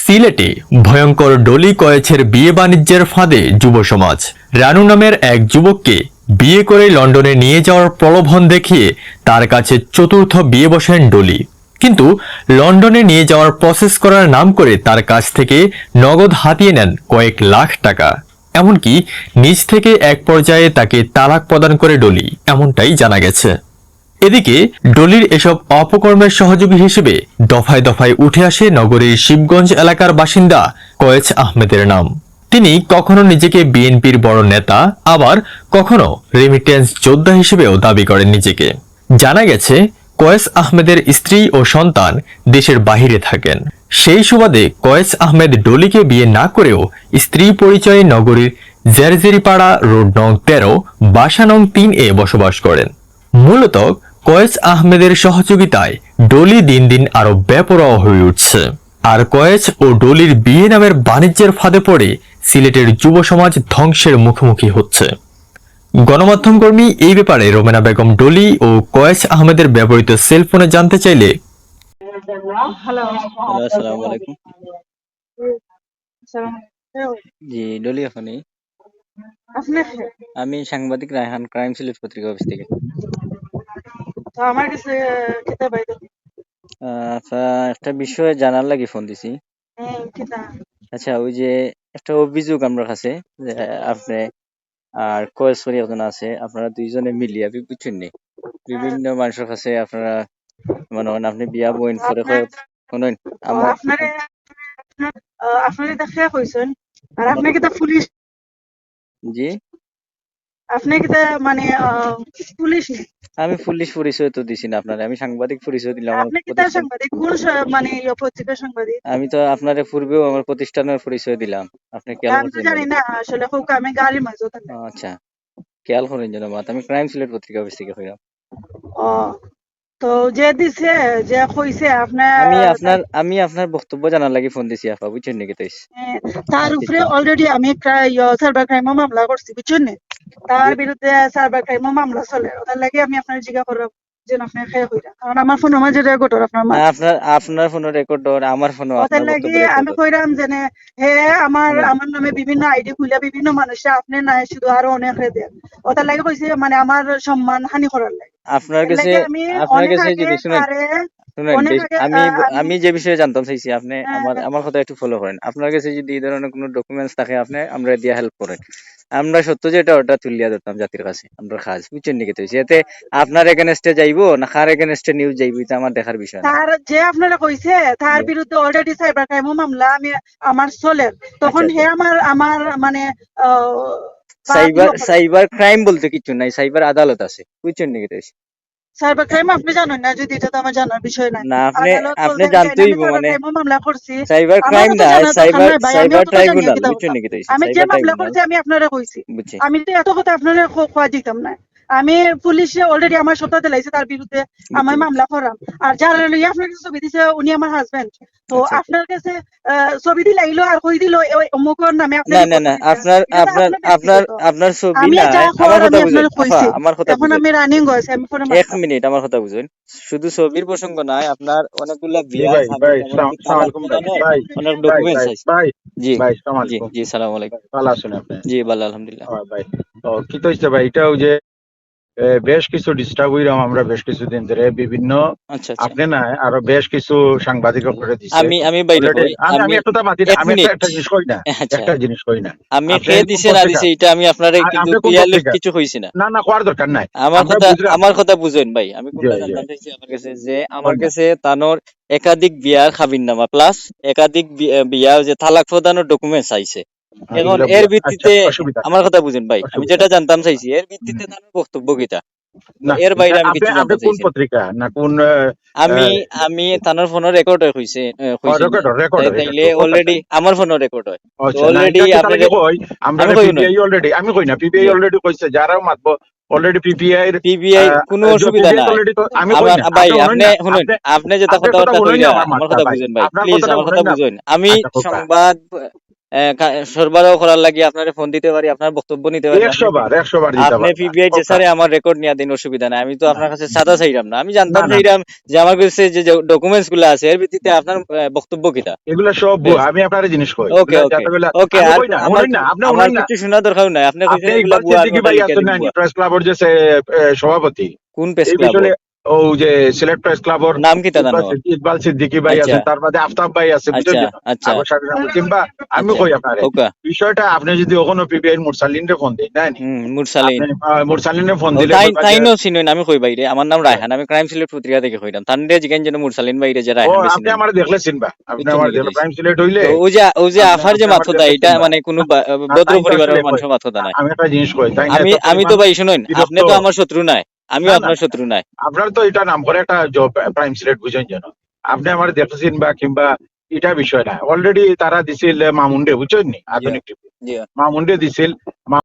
সিলেটে ভয়ঙ্কর ডলি কয়েছের বিয়ে বাণিজ্যের ফাঁদে যুব সমাজ। রানু নামের এক যুবককে বিয়ে করে লন্ডনে নিয়ে যাওয়ার প্রলোভন দেখিয়ে তার কাছে চতুর্থ বিয়ে বসেন ডলি। কিন্তু লন্ডনে নিয়ে যাওয়ার প্রসেস করার নাম করে তার কাছ থেকে নগদ হাতিয়ে নেন কয়েক লাখ টাকা। এমনকি নিজ থেকে এক পর্যায়ে তাকে তালাক প্রদান করে ডলি, এমনটাই জানা গেছে। এদিকে ডলির এসব অপকর্মের সহযোগী হিসেবে দফায় দফায় উঠে আসে নগরীর শিবগঞ্জ এলাকার বাসিন্দা কয়েছ আহমেদের নাম। তিনি কখনো নিজেকে বিএনপির বড় নেতা, আবার কখনো রেমিটেন্স যোদ্ধা হিসেবেও দাবি করেন নিজেকে। জানা গেছে কয়েছ আহমেদের স্ত্রী ও সন্তান দেশের বাহিরে থাকেন। সেই সুবাদে কয়েছ আহমেদ ডলিকে বিয়ে না করেও স্ত্রী পরিচয়ে নগরীর জেরজেরিপাড়া রোড নং 13, বাসা নং 3-এ বসবাস করেন। মূলত কয়েছ আহমেদের সহযোগিতায় ডলি দিন দিন আরো বেপরোয়া হয়ে উঠছে। আর কয়েছ ও ডলির বিয়ে নামের বাণিজ্যের ফাঁদে পড়ে সিলেটের যুব সমাজ ধ্বংসের মুখোমুখি হচ্ছে। গণমাধ্যম কর্মী এই ব্যাপারে রোমেনা বেগম ডলি ও কয়েছ আহমেদের ব্যবহৃত সেলফোনে জানতে চাইলে আসসালামু আলাইকুম। জি, ডলি আপনি? আমি সাংবাদিক রায়হান, ক্রাইম সিলেট পত্রিকা অফিস থেকে। আমার কাছে কিতাব আইতো। আচ্ছা, একটা বিষয়ে জানার লাগি ফোন দিছি। কিতাব। আচ্ছা, ওই যে একটা অভিযোগ আমরা কাছে যে আপনি আর কয়েশ্বরী একজন আছে, আপনারা দুইজনে মিলিয়া বুঝছেন নি, বিভিন্ন মানুষের কাছে আপনারা মনে হন আপনি বিয়া বইন করে শুনুন আমার আপনারে দেখা কইছেন আর আপনি কিতা পুলিশ, জি আপনি কিতা মানে পুলিশ না? আমি পুলিশ পরিচয় তো দিছি না আপনারে, আমি সাংবাদিক পরিচয় দিলাম। আপনি কিতা সাংবাদিক? কোন মানে পত্রিকার সাংবাদিক? আমি তো আপনারে পূর্বেও আমার প্রতিষ্ঠানের পরিচয় দিলাম, আপনি খেয়াল আমি তো করছেন? জানি না আসলে, হোক আমি গাড়ি মাঝে থাকি। আচ্ছা, খেয়াল করেন যেন মাত। আমি ক্রাইম সিলেট পত্রিকা অফিস থেকে হইলাম। ও তো যে দিছে যে কইছে আপনার আমি আপনার বক্তব্য জানার লাগি ফোন দিছি আপা, বুঝছেন নাকি? তাই তার উপরে অলরেডি আমি সাইবার ক্রাইম মামলা করছি, বুঝছেন না? তার বিরুদ্ধে সাইবার ক্রাইম মামলা চলে, ওটার লাগে আমি আপনার জিজ্ঞাসা করব যেন আপনি খেয়ে হইরা, কারণ আমার ফোনের মাঝে রেকর্ড আপনার ফোন রেকর্ড আমার ফোন, ওটার লাগে আমি কইরাম যে হে আমার নামে বিভিন্ন আইডি খুলে বিভিন্ন মানুষে আপনি না শুধু আরো অনেক দেন, ওটার লাগে কইছে মানে আমার সম্মান হানি করার লাগে। আপনার কাছে যদি শুনেন আমি যে বিষয়ে জানতাম চাইছি, আপনি আমার কথা একটু ফলো করেন। আপনার কাছে যদি এই ধরনের কোনো ডকুমেন্টস থাকে আপনি আমরা দিয়া হেল্প করেন, আমরা সত্য যেটা ওটা তুলিয়া ধরতাম জাতির কাছে, আমরা কাজ, বুঝছেন নাকি? তো এতে আপনার এগেনস্টে যাইবো না কার এগেনস্টে নিউজ যাইবো এটা আমার দেখার বিষয় না। তার যে আপনারা কইছে তার বিরুদ্ধে অলরেডি সাইবার ক্রাইম মামলা আমি আমার চলে, তখন হে আমার মানে সাইবার ক্রাইম বলতে কিছু নাই, সাইবার আদালত আছে, বুঝছেন নাকি? তো সাইবার ক্রাইম আপনি জানেন না, যদি এটা তো আমার জানার বিষয় না। না, আপনি জানতেই মানে মামলা করছি সাইবার ক্রাইম না, সাইবার ট্রাইব্যুনাল, বুঝছেন নাকি? তো আমি যে মামলা করছি আমি আপনারা কইছি, আমি তো এত কথা আপনারা কোয়া দিতাম না। আমি পুলিশে অলরেডি আমার সত্য দিলাইছে, তার বিরুদ্ধে আমার মামলা করাম। আর যারা লইয়া আপনার কাছে ছবি দিছে উনি আমার হাজবেন্ড, তো আপনার কাছে ছবি দিলাইলো আর কই দিল অমুকর নামে আপনি না আপনার ছবি না, আমার কথা এখন আমি রানিং হইছে, আমি ফোনে 1 মিনিট আমার কথা বুঝুন। শুধু ছবির প্রসঙ্গ নয়, আপনার অনেকগুলা বিয়া, অনেক ডকুমেন্টস আছে। জি জি জি, সালাম আলাইকুম। ভালো আছেন আপনি? জি ভালো, আলহামদুলিল্লাহ। ভাই তো কি হইছে ভাই, এটাও যে বেশ কিছু ডিস্টার্ব হইলাম আমরা বেশ কিছুদিন ধরে বিভিন্ন, আপনি না আরো বেশ কিছু সাংবাদিক করে দিছে। আমি বাইরে কই, আমি একটা মাতি না, আমি একটা জিনিস কই না, একটা জিনিস কই না, আমি কে দিছে না দিছে এটা আমি আপনারে কিন্তু ক্লিয়ারলি কিছু কইছি না। না কোয়ার দরকার নাই, আমার কথা বুঝেন ভাই। আমি কোনটা জানতে চাইছি আমার কাছে, যে আমার কাছে তানোর একাধিক বিয়ার খাবিরনামা প্লাস একাধিক বিয়া যে তালাক প্রদানের ডকুমেন্টস আইছে। এখন এর ভিত্তিতে আমার কথা বুঝেন ভাই, আমি যেটা জানতাম চাইছি এর ভিত্তিতে তার বক্তব্য কিটা, এর বাইরে আমি কিছু জানতে চাইছি। কোন পত্রিকা না কোন আমি তানোর ফোনে রেকর্ড হইছে, তাইলে অলরেডি আমার ফোনে রেকর্ড হয় অলরেডি। আমরা পিবিআই অলরেডি, আমি কই না, পিবিআই অলরেডি কইছে যারা মাতবো অলরেডি পিবিআই কোনো অসুবিধা নাই। ভাই আপনি শুনুন, আপনি যেটা কথা বলেন আমার কথা বুঝেন ভাই, প্লিজ আমার কথা বুঝুন। আমি সংবাদ সরবরাহ করার লাগি আপনারে ফোন দিতে পারি, আপনার বক্তব্য নিতে পারি। 100 বার দিতে আপনি পারবেন। পিবিআই যে স্যারে আমার রেকর্ড নিয়ে দিন, অসুবিধা নাই। আমি তো আপনার কাছে সাদা চাইলাম না, আমি জানতাম না, না। চাইলাম যে আমার কাছে যে ডকুমেন্টস গুলো আছে এর ভিত্তিতে আপনার বক্তব্য কিটা। এগুলা সব বেশ। আমি আপনার জিনিস কই ওকে ওকে ওকে। আর আপনি আমার না কিছু শোনা দরকার নাই, আপনি আপনি কইছেন এগুলা ইকবাল বুয়া সিদ্দিকী কথা ভাই লিখে আছেন দিন না বুয়া। প্রেস ক্লাবের যে সভাপতি, কোন প্রেস এই ক্লাব? বিষয়ে ও যে সিলেট প্রেস ক্লাবের নাম কি তার নাম? ইকবাল সিদ্দিকী ভাই আচ্ছা আছেন, তার বাদে আফতাব ভাই আছে, আচ্ছা বুঝছেন? আচ্ছা আবার সাথে সাথে কিংবা আমি আচ্ছা কই আপনারে ওকে। বিষয়টা আপনি যদি ওখানে পিবিআই মুরসালিনরে ফোন দেন, না নি মুরসালিন। আপনি মুরসালিনরে ফোন ও দিলে তাই কইবা তাই যে, নো চিনুন, আমি কই বাইরে আমার নাম রায়হান, আমি ক্রাইম সিলেট পত্রিকা থেকে কইলাম। তানরে জিগান যেন মুরসালিন বাইরে যে ও রায়হান আপনি বেচিনেন। আমার দেখলে চিনবা, আপনি বুঝছেন আমার নাকি দেখলে গাইস? প্রাইম সিলেট হইলে তো ওই যে আফার যে আপনি আমার মাথা, দেখলে এটা চিনবা। মানে কোনো না, ভদ্র তাই তো পরিবারের আসলে কই, মানুষের মাথা নাই। আমি একটা জিনিস কই, তাই না এত আমি তো পরিমাণ ভাই শুনুন, আপনি বিরক্ত। তো আমার শত্রু নাই, আমিও না, না, আপনার শত্রু নাই। আপনার তো এটা নাম করে একটা জব প্রাইম সিলেট, বুঝেন যেন আপনি আমার দেখেছেন বা কিংবা এটা বিষয় না। অলরেডি তারা দিছিল মামুন্ডে, বুঝছেন নি, জি আধুনিক টিভি জি মামুন্ডে দিছিল।